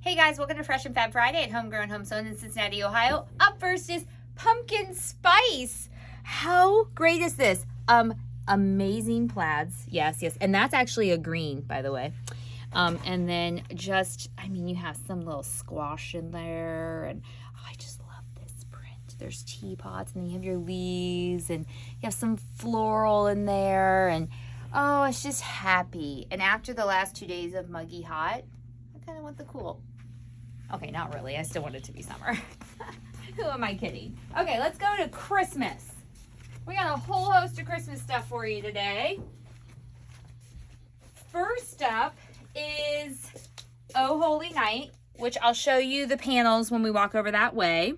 Hey guys, welcome to Fresh and Fab Friday at HomeGrown HomeSewn in Cincinnati, Ohio. Up first is pumpkin spice. How great is this? Amazing plaids. Yes. And that's actually a green, by the way. And then just, you have some little squash in there, and I just love this print. There's teapots, and then you have your leaves, and you have some floral in there, and oh, it's just happy. And after the last 2 days of muggy hot, I kind of want the cool. Okay, not really. I still want it to be summer. Who am I kidding? Okay, let's go to Christmas. We got a whole host of Christmas stuff for you today. First up is Oh Holy Night, which I'll show you the panels when we walk over that way.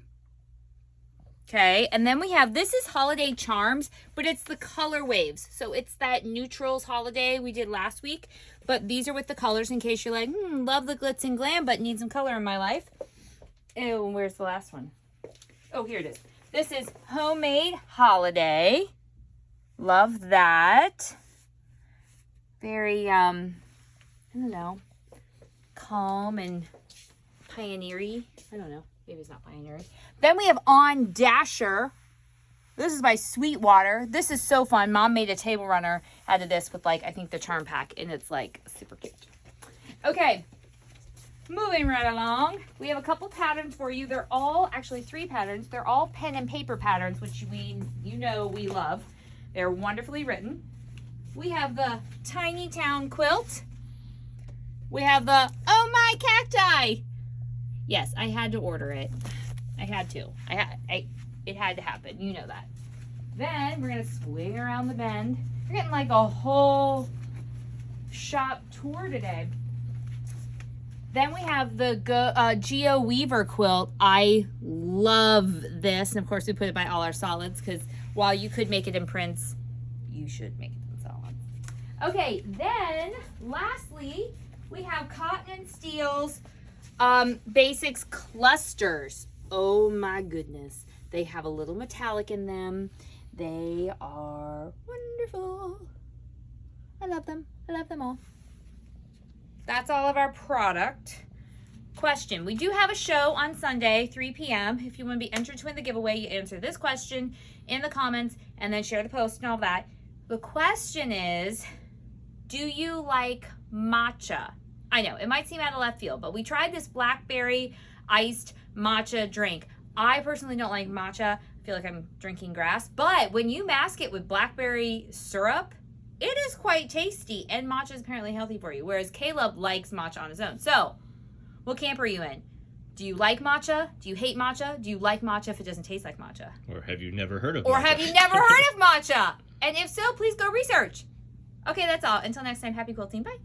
Okay, and then we have, this is Holiday Charms, but it's the color waves. So it's that neutrals holiday we did last week, but these are with the colors in case you're like, love the glitz and glam, but need some color in my life. Ew, where's the last one? Oh, here it is. This is Homemade Holiday. Love that. Very, I don't know, calm and pioneery. I don't know. Maybe it's not pioneering. Then we have On Dasher. This is by Sweetwater. This is so fun. Mom made a table runner out of this with, like, I think the charm pack, and it's like super cute. Okay, moving right along. We have a couple patterns for you. They're all, actually 3 patterns. They're all pen and paper patterns, which we love. They're wonderfully written. We have the Tiny Town Quilt. We have the Oh My Cacti. Yes, I had to order it. I had to. It had to happen. You know that. Then we're going to swing around the bend. We're getting like a whole shop tour today. Then we have the Geo Weaver quilt. I love this. And of course, we put it by All Our Solids because while you could make it in prints, you should make it in solids. Okay, then lastly, we have Cotton and Steel's Basics Clusters. Oh my goodness. They have a little metallic in them. They are wonderful. I love them. I love them all. That's all of our product. Question. We do have a show on Sunday, 3 p.m. If you want to be entered to win the giveaway, you answer this question in the comments and then share the post and all that. The question is, do you like matcha? I know, it might seem out of left field, but we tried this blackberry iced matcha drink. I personally don't like matcha. I feel like I'm drinking grass. But when you mask it with blackberry syrup, it is quite tasty, and matcha is apparently healthy for you, whereas Caleb likes matcha on his own. So, what camp are you in? Do you like matcha? Do you hate matcha? Do you like matcha if it doesn't taste like matcha? Or have you never heard of matcha? Or have you never heard of matcha? And if so, please go research. Okay, that's all. Until next time, happy quilting. Bye.